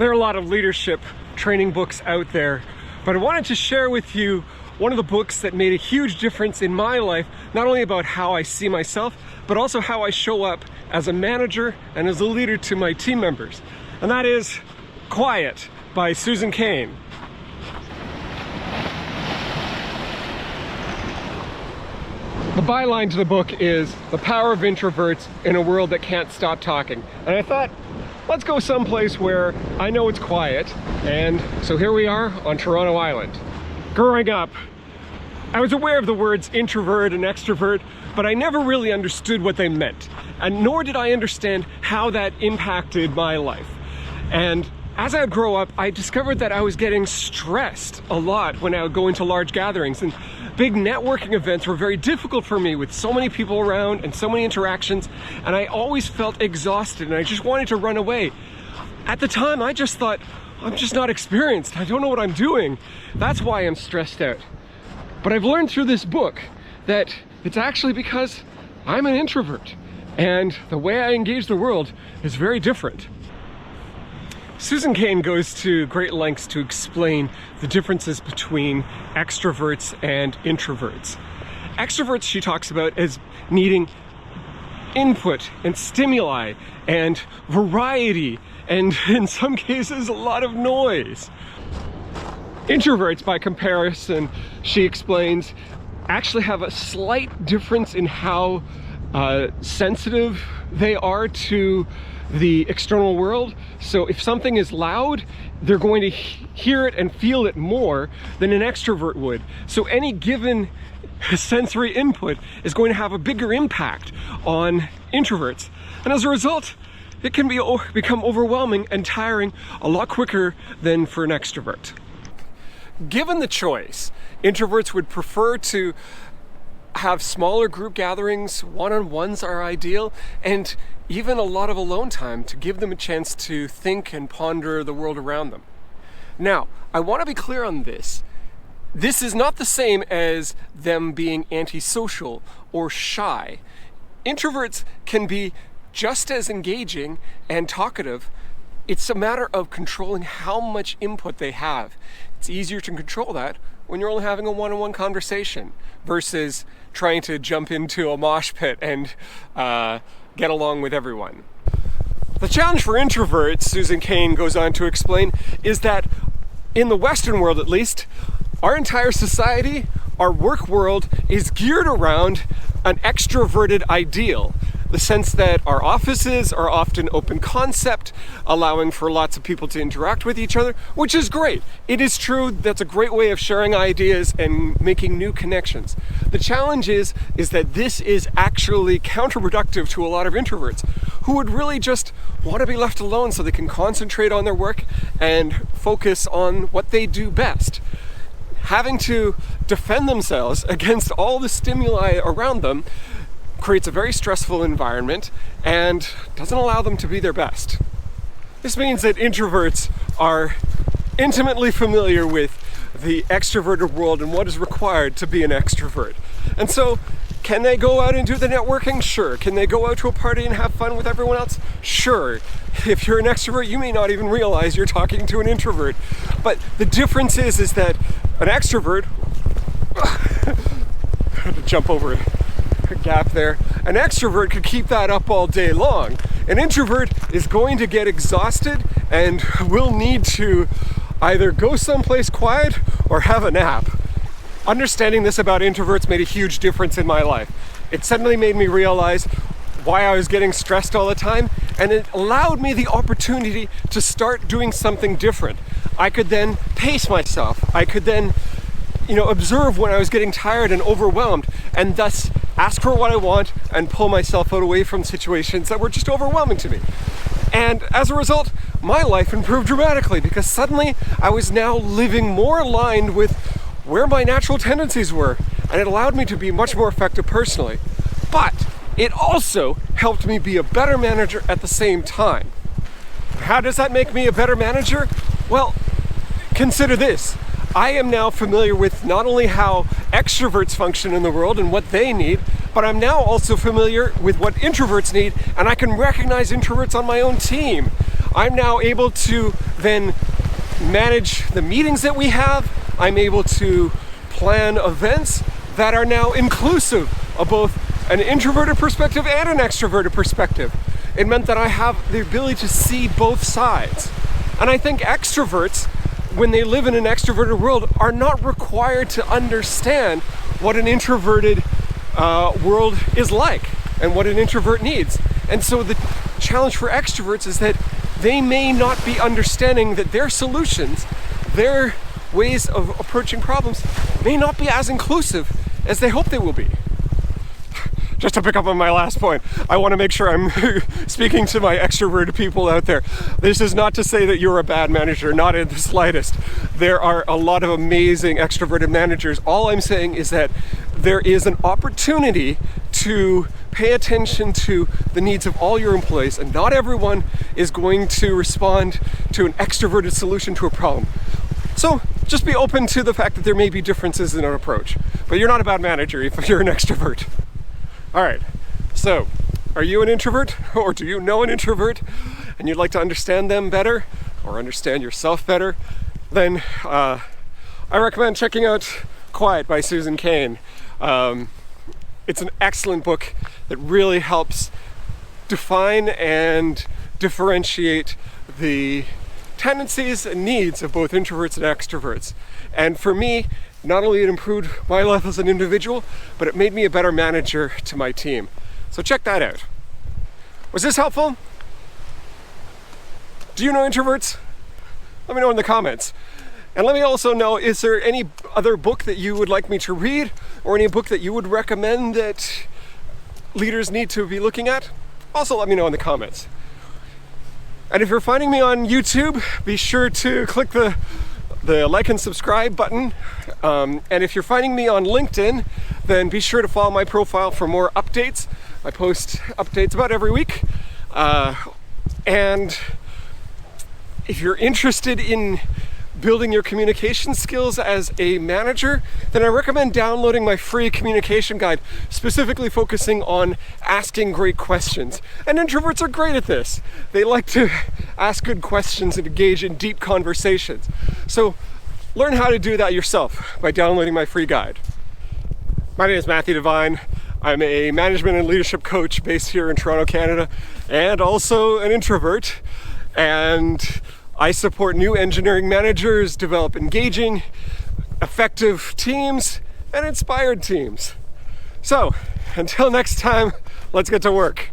There are a lot of leadership training books out there, but I wanted to share with you one of the books that made a huge difference in my life, not only about how I see myself, but also how I show up as a manager and as a leader to my team members. And that is Quiet by Susan Cain. The byline to the book is The Power of Introverts in a World That Can't Stop Talking. And I thought, let's go someplace where I know it's quiet. And so here we are on Toronto Island. Growing up, I was aware of the words introvert and extrovert, but I never really understood what they meant. And nor did I understand how that impacted my life. And as I would grow up, I discovered that I was getting stressed a lot when I would go into large gatherings. And big networking events were very difficult for me with so many people around and so many interactions. And I always felt exhausted and I just wanted to run away. At the time, I just thought, I'm just not experienced. I don't know what I'm doing. That's why I'm stressed out. But I've learned through this book that it's actually because I'm an introvert. And the way I engage the world is very different. Susan Cain goes to great lengths to explain the differences between extroverts and introverts. Extroverts, she talks about as needing input and stimuli and variety and in some cases a lot of noise. Introverts, by comparison, she explains, actually have a slight difference in how sensitive they are to the external world. So if something is loud, they're going to hear it and feel it more than an extrovert would. So any given sensory input is going to have a bigger impact on introverts. And as a result, it can become overwhelming and tiring a lot quicker than for an extrovert. Given the choice, introverts would prefer to have smaller group gatherings, one-on-ones are ideal, and even a lot of alone time to give them a chance to think and ponder the world around them. Now, I want to be clear on this. This is not the same as them being antisocial or shy. Introverts can be just as engaging and talkative. It's a matter of controlling how much input they have. It's easier to control that when you're only having a one-on-one conversation versus trying to jump into a mosh pit and get along with everyone. The challenge for introverts, Susan Cain goes on to explain, is that in the Western world at least, our entire society, our work world is geared around an extroverted ideal. The sense that our offices are often open concept, allowing for lots of people to interact with each other, which is great. It is true, that's a great way of sharing ideas and making new connections. The challenge is that this is actually counterproductive to a lot of introverts who would really just want to be left alone so they can concentrate on their work and focus on what they do best. Having to defend themselves against all the stimuli around them creates a very stressful environment and doesn't allow them to be their best. This means that introverts are intimately familiar with the extroverted world and what is required to be an extrovert. And so, can they go out and do the networking? Sure. Can they go out to a party and have fun with everyone else? Sure. If you're an extrovert, you may not even realize you're talking to an introvert. But the difference is that an extrovert, I had to jump over a gap there. An extrovert could keep that up all day long. An introvert is going to get exhausted and will need to either go someplace quiet or have a nap. Understanding this about introverts made a huge difference in my life. It suddenly made me realize why I was getting stressed all the time, and it allowed me the opportunity to start doing something different. I could then pace myself. I could then, observe when I was getting tired and overwhelmed, and thus ask for what I want and pull myself out away from situations that were just overwhelming to me. And as a result, my life improved dramatically because suddenly I was now living more aligned with where my natural tendencies were, and it allowed me to be much more effective personally. But it also helped me be a better manager at the same time. How does that make me a better manager? Well, consider this. I am now familiar with not only how extroverts function in the world and what they need, but I'm now also familiar with what introverts need, and I can recognize introverts on my own team. I'm now able to then manage the meetings that we have. I'm able to plan events that are now inclusive of both an introverted perspective and an extroverted perspective. It meant that I have the ability to see both sides. And I think extroverts, when they live in an extroverted world, are not required to understand what an introverted world is like and what an introvert needs. And so the challenge for extroverts is that they may not be understanding that their solutions, their ways of approaching problems, may not be as inclusive as they hope they will be. Just to pick up on my last point, I want to make sure I'm speaking to my extroverted people out there. This is not to say that you're a bad manager, not in the slightest. There are a lot of amazing extroverted managers. All I'm saying is that there is an opportunity to pay attention to the needs of all your employees, and not everyone is going to respond to an extroverted solution to a problem. So just be open to the fact that there may be differences in our approach, but you're not a bad manager if you're an extrovert. All right, so are you an introvert, or do you know an introvert and you'd like to understand them better or understand yourself better? Then I recommend checking out Quiet by Susan Cain. It's an excellent book that really helps define and differentiate the tendencies and needs of both introverts and extroverts. And for me, not only it improved my life as an individual, but it made me a better manager to my team. So check that out. Was this helpful? Do you know introverts? Let me know in the comments. And let me also know, is there any other book that you would like me to read, or any book that you would recommend that leaders need to be looking at? Also let me know in the comments. And if you're finding me on YouTube, be sure to click the like and subscribe button. And if you're finding me on LinkedIn, then be sure to follow my profile for more updates. I post updates about every week. And if you're interested in building your communication skills as a manager, then I recommend downloading my free communication guide, specifically focusing on asking great questions. And introverts are great at this. They like to ask good questions and engage in deep conversations. So learn how to do that yourself by downloading my free guide. My name is Matthew Devine. I'm a management and leadership coach based here in Toronto, Canada, and also an introvert. And I support new engineering managers develop engaging, effective teams and inspired teams. So, until next time, let's get to work.